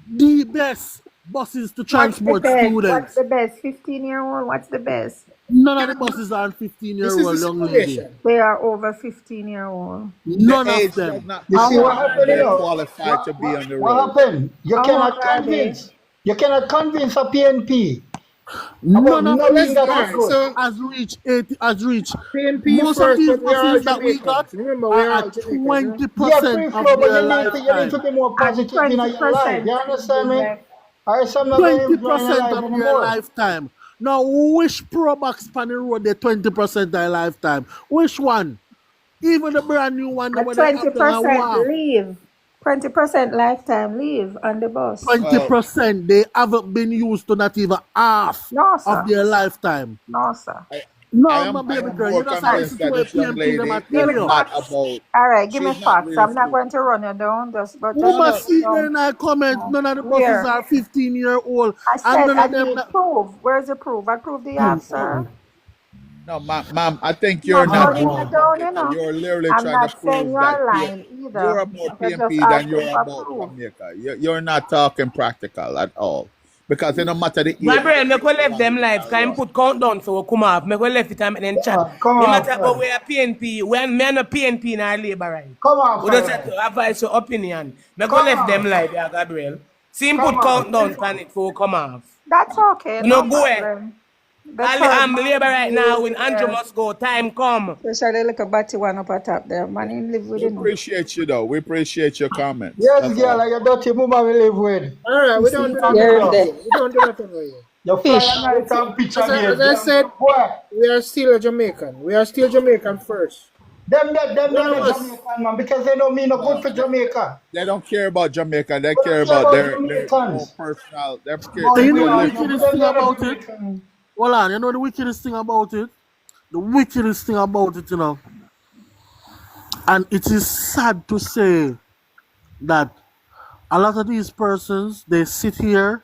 the best buses to transport students? What's the best? 15-year-old? What's the best? None of the buses are 15-year-old young lady. They are over 15-year-old. None of them. You see what happened? They're qualified to be on the road. What happened? You cannot convince. You cannot convince a PNP. None of these So buses has reached PNP most of these buses that we got are at 20% of their lifetime. You need to be more positive in your life. You understand me? 20% of their lifetime. Now, which Pro Box pan the road, the 20% their lifetime? Which one? Even the brand new one. 20% leave. 20% lifetime leave on the bus. 20%, they haven't been used to not even half of their lifetime. No, sir. No, baby girl, you don't listen to a PNP them at tell you. All right, give me facts. I'm not going to run you down. Just but must see there in our comments, none of the buses are 15-year-old. I said I need proof. Where's the proof? I prove the app, sir. No, ma'am, I think you're not wrong. You're literally trying to prove that you're about PNP than you're about Jamaica. You're not talking practical at all. Because it don't matter the age. Gabriel, make we left them live. Can put countdown so we come off. Make we left it and then chat. No matter about we are PNP. We are not PNP in our labor right. Come on, we just have to advise your opinion. Make we left them live, yeah, Gabriel. See him put countdown on it before we come off. That's okay. No go ahead. I'm labor right now when Andrew must go. Time come. Especially like a batty one up at top there. Man, live with we appreciate you though. We appreciate your comments. Yes, girl, like a dirty mama we live with. All right, we don't do that. We don't do that over here. Your fish. As I said, we are still a Jamaican. We are still Jamaican first. Them Jamaican, man, because they don't mean no good for Jamaica. They don't care about Jamaica. They care about their own personal. They're scared. You know the wickedest thing about it? Hold on, you know the wickedest thing about it? The wickedest thing about it, you know? And it is sad to say that a lot of these persons, they sit here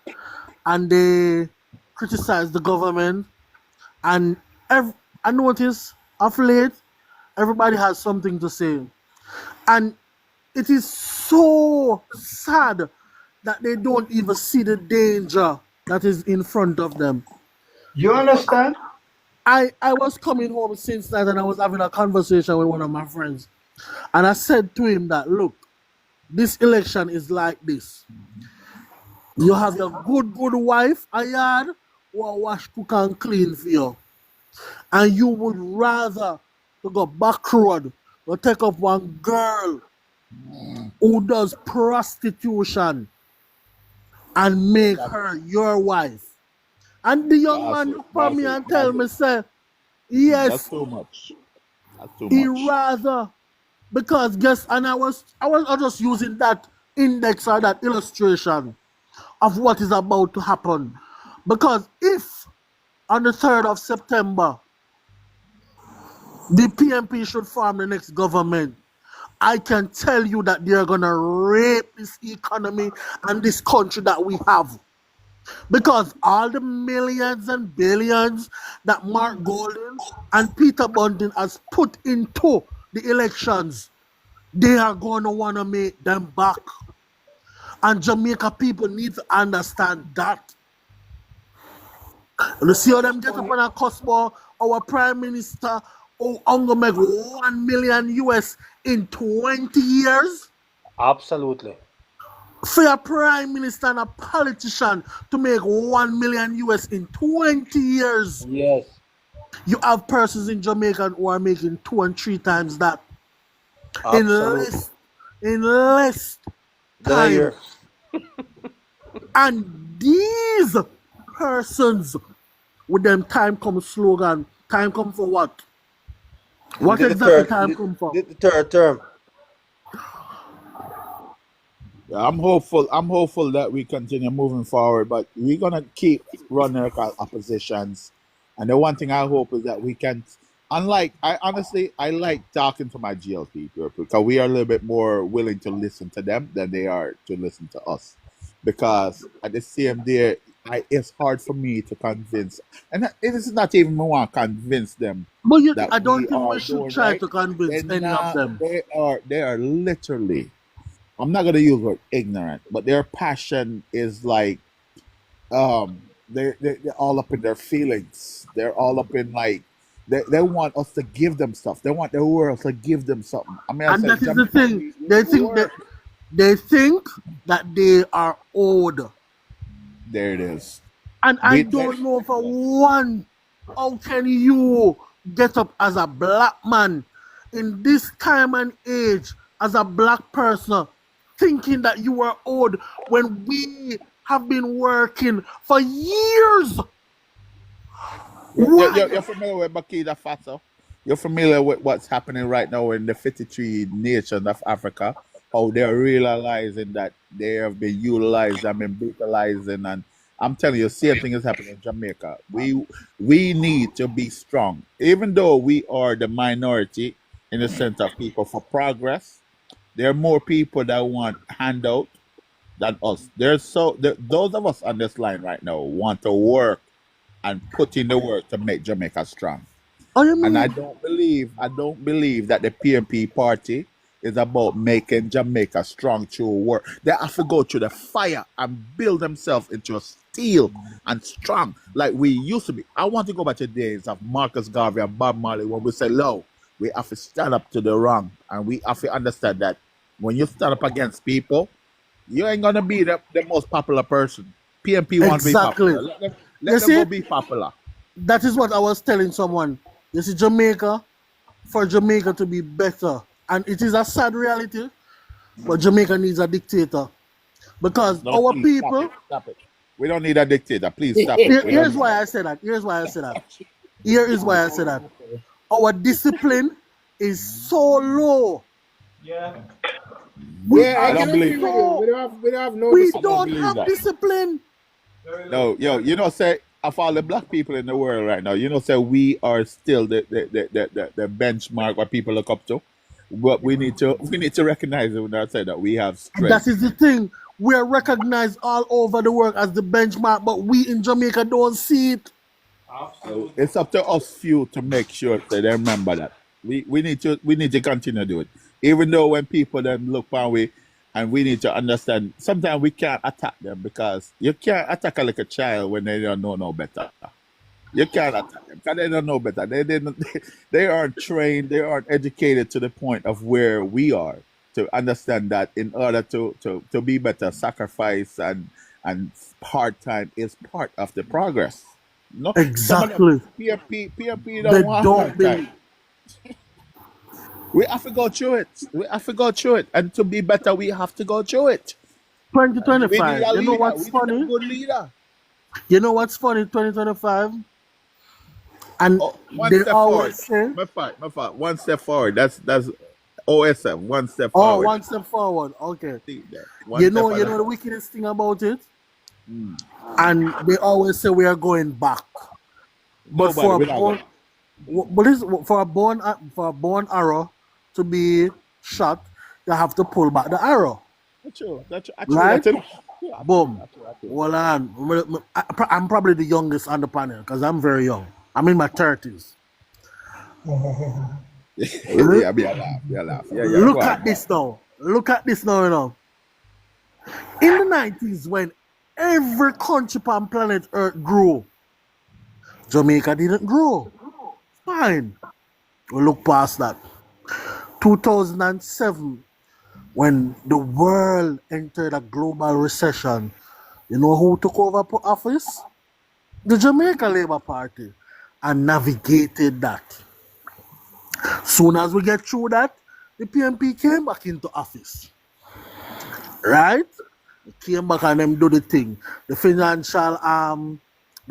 and they criticize the government. And I notice of late, everybody has something to say. And it is so sad that they don't even see the danger that is in front of them. You understand? I was coming home since that and I was having a conversation with one of my friends. And I said to him that, look, this election is like this. You have your good wife, a yard, who wash, cook, and clean for you. And you would rather to go back road or take up one girl who does prostitution and make her your wife. And the young man look for me and tell me, say, yes. That's too much. That's too He much. rather, because guess, and I was just using that index or that illustration of what is about to happen. Because if on the 3rd of September, the PNP should form the next government, I can tell you that they're going to rape this economy and this country that we have. Because all the millions and billions that Mark Golden and Peter Bunting has put into the elections, they are going to want to make them back. And Jamaica people need to understand that. You see how them get up on a customer, our Prime Minister, I'm going to make 1 million US in 20 years? Absolutely. For a Prime Minister and a politician to make 1 million US in 20 years. Yes. You have persons in Jamaica who are making 2 and 3 times that. Absolutely. In less time. And these persons with them time come slogan, time come for what? What exactly time come for? The third term. I'm hopeful that we continue moving forward, but we're gonna keep running our oppositions. And the one thing I hope is that we can, I like talking to my JLP people because we are a little bit more willing to listen to them than they are to listen to us. Because at the same day, it's hard for me to convince, and it is not even me want to convince them. But I don't think we should try to convince any of them. They are literally, I'm not going to use the word ignorant, but their passion is like, they're all up in their feelings. They're all up in like, they want us to give them stuff. They want the world to give them something. I mean, and that is the thing. They think that they are owed. There it is. And I don't know for one, how can you get up as a black man in this time and age as a black person thinking that you are owed when we have been working for years? You're familiar with Bakida Faso? You're familiar with what's happening right now in the 53 nations of Africa? How they're realizing that they have been utilized and been brutalizing, and I'm telling you, same thing is happening in Jamaica. We need to be strong, even though we are the minority in the sense of people for progress. There are more people that want handout than us. Those of us on this line right now want to work and put in the work to make Jamaica strong. And I don't believe that the PNP party is about making Jamaica strong through work. They have to go through the fire and build themselves into a steel and strong like we used to be. I want to go back to the days of Marcus Garvey and Bob Marley when we say, "Lo, we have to stand up to the wrong, and we have to understand that when you stand up against people, you ain't gonna be the most popular person. PNP wants to be popular. Let them go be popular." That is what I was telling someone. You see, Jamaica, for Jamaica to be better, and it is a sad reality, but Jamaica needs a dictator. Because our people... Stop it. We don't need a dictator. Please stop it. Here's why I say that. Here is why I say that. Our discipline is so low. Yeah. I don't believe we don't have discipline. No, say of all the black people in the world right now, say we are still the benchmark what people look up to. But we need to recognize it when I say that we have And that strength. is the thing. We are recognized all over the world as the benchmark, but we in Jamaica don't see it. So it's up to us few to make sure that they remember that. We need to continue to do it. Even though when people then look our way and we need to understand sometimes we can't attack them because you can't attack a little child when they don't know no better. You can't attack them because they don't know better. They didn't they aren't trained, they aren't educated to the point of where we are to understand that in order to be better, sacrifice and hard time is part of the progress. No, some of them Exactly. PNP They don't want don't hard believe. time. We have to go through it. We have to go through it. And to be better, we have to go through it. And we need 2025. a You know leader. what's We need a funny? good leader. You know what's funny? 2025, and Oh, one they step forward. always say, My fault. One step forward. That's OSF. One step "Oh, forward. one step forward." Okay. See that. One You step know forward. the wickedest thing about it, Mm. and they always say we are going back. But Nobody. for a We're not bone, going. but this for a bone arrow to be shot, you have to pull back the arrow, That's true. That's true. right? That's true. Yeah, Boom. that's true. Well, I'm probably the youngest on the panel because I'm very young. I'm in my 30s. Yeah, be a laugh. Be a laugh. Yeah, yeah. Look Go on. at this now. Look at this now, In the 90s, when every country on planet Earth grew, Jamaica didn't grow. Fine. We look past that. 2007, when the world entered a global recession, you know who took over office? The Jamaica Labour Party, and navigated that. Soon as we get through that, the PNP came back into office. Right? They came back and them do the thing. The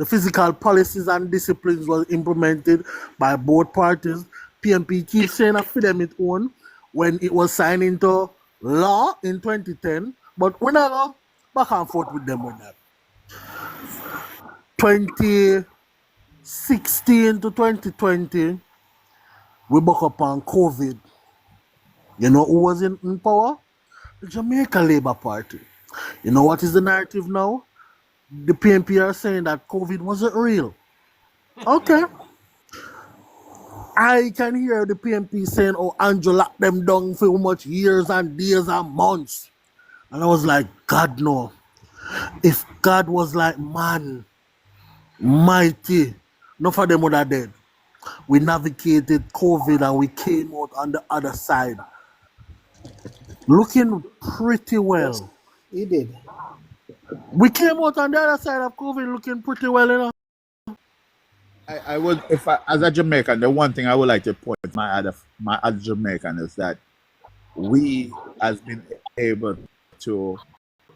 physical policies and disciplines was implemented by both parties. PNP keeps saying that for them it own when it was signed into law in 2010, but we never back and forth with them with that. 2016 to 2020, we back up on COVID. You know who was in power? The Jamaica Labour Party. You know what is the narrative now? The PNP are saying that COVID wasn't real. Okay. I can hear the PNP saying, "Oh, Andrew locked them down for much years and days and months." And I was like, God, no. If God was like man, mighty, none of them would have dead. We navigated COVID and we came out on the other side. Looking pretty well. He did. We came out on the other side of COVID looking pretty well, I would, if I, as a Jamaican, the one thing I would like to point my other Jamaican is that we has been able to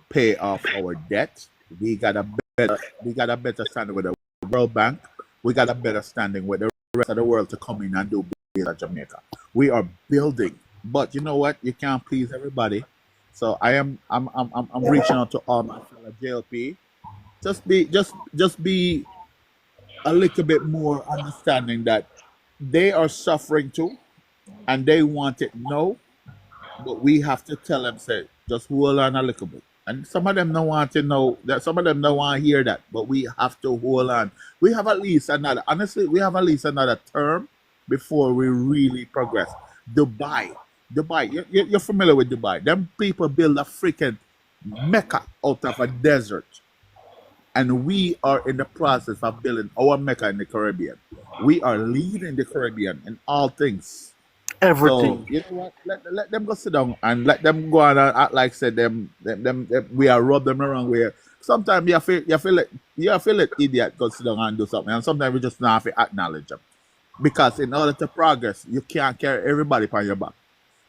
pay off our debt. We got a better standing with the World Bank. We got a better standing with the rest of the world to come in and do business in Jamaica. We are building, but you know what? You can't please everybody. So I'm reaching out to all my fellow JLP. Just be a little bit more understanding that they are suffering too, and they want it now, but we have to tell them, say, just hold on a little bit. And some of them don't want to know that, some of them don't want to hear that, but we have to hold on. We have at least another, honestly, we have at least another term before we really progress. Dubai, you're familiar with Dubai. Them people build a freaking Mecca out of a desert. And we are in the process of building our Mecca in the Caribbean. We are leading the Caribbean in all things. Everything. So you know what? Let them go sit down and let them go on and act like said them we are rub them around where sometimes you feel it idiot go sit down and do something, and sometimes we just not have to acknowledge them. Because in order to progress, you can't carry everybody on your back.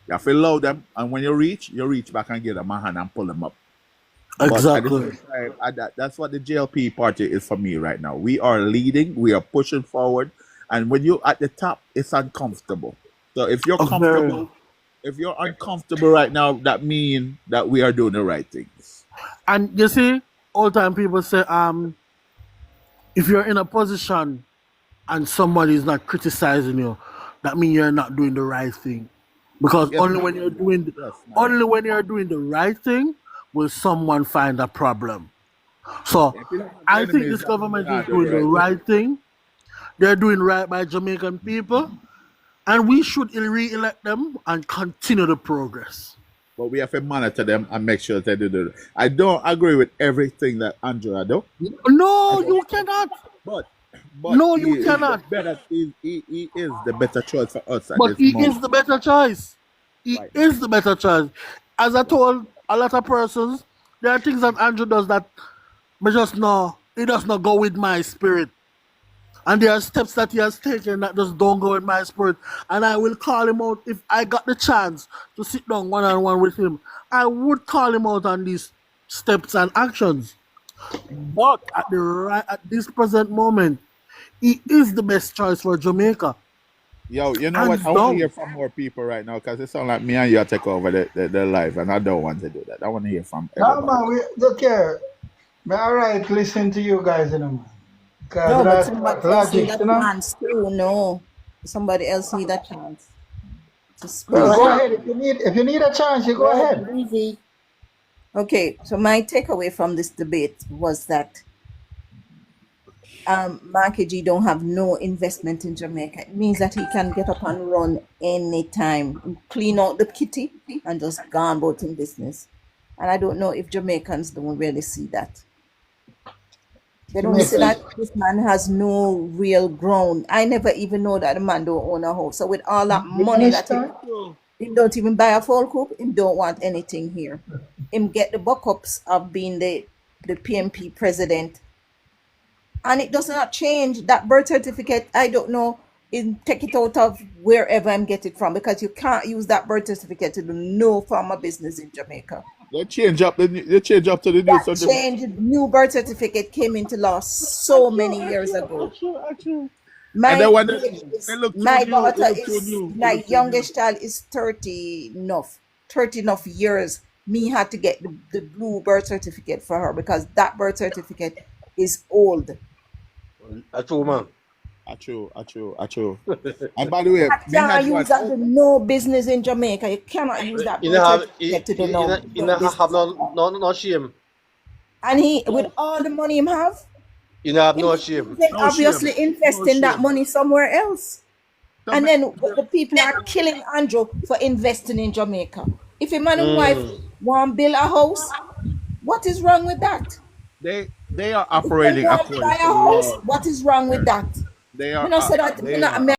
You have to allow them, and when you reach back and give them a hand and pull them up. Exactly. But at the same time, that's what the JLP party is for me right now. We are leading, we are pushing forward, and when you're at the top, it's uncomfortable. So if you're comfortable, if you're uncomfortable right now, that means that we are doing the right things. And you see, all the time people say, if you're in a position and somebody is not criticizing you, that means you're not doing the right thing. Because Yes, only man. when you're doing Yes, man. only when you're doing the right thing will someone find a problem. So If you don't have I think enemies, this that means you're government is not doing doing the the right thing. right thing. They're doing right by Jamaican people, and we should re-elect them and continue the progress. But we have to monitor them and make sure that they do. I don't agree with everything that Andrea do. No, you cannot. But No, he you is cannot. the better. He is the better choice for us at But this he moment. is the better choice. He Right. is the better choice. As I told a lot of persons, there are things that Andrew does that me just know it does not go with my spirit. And there are steps that he has taken that just don't go with my spirit. And I will call him out if I got the chance to sit down one-on-one with him. I would call him out on these steps and actions. But at this present moment, he is the best choice for Jamaica. Yo, you know what? I want to hear from more people right now because it sounds like me and you take over the live, and I don't want to do that. I want to hear from everybody. No, man, we look here. Man, all right, listen to you guys, you know, man. Because No, but that's somebody else need logic, a you know. chance too. No, somebody else need a chance to speak. Well, go ahead. If you need a chance, you go ahead. Easy. Okay, so my takeaway from this debate was that Marky G don't have no investment in Jamaica. It means that he can get up and run anytime, clean out the kitty, and just go on about in business. And I don't know if Jamaicans don't really see that. They don't see that this man has no real ground. I never even know that the man don't own a house. So with all that money that he don't even buy a full coop, he don't want anything here. Him get the buck-ups of being the PNP president. And it does not change that birth certificate. I don't know. Take it out of wherever I'm get it from, because you can't use that birth certificate to do no form of business in Jamaica. They change up to the new certificate. New birth certificate came into law so many years ago. My daughter is, my youngest child is 30 enough years. Me had to get the blue birth certificate for her because that birth certificate is old. True, man. True. And by the way, you can't use that to no business in Jamaica. You cannot use that certificate to do no shame. And he, with all the money he have, you have no shame. Obviously investing that money somewhere else. And then the people are killing Andrew for investing in Jamaica. If a man and wife want to build a house, what is wrong with that? They are operating according to buy a house. What is wrong with that? They are. You know, so that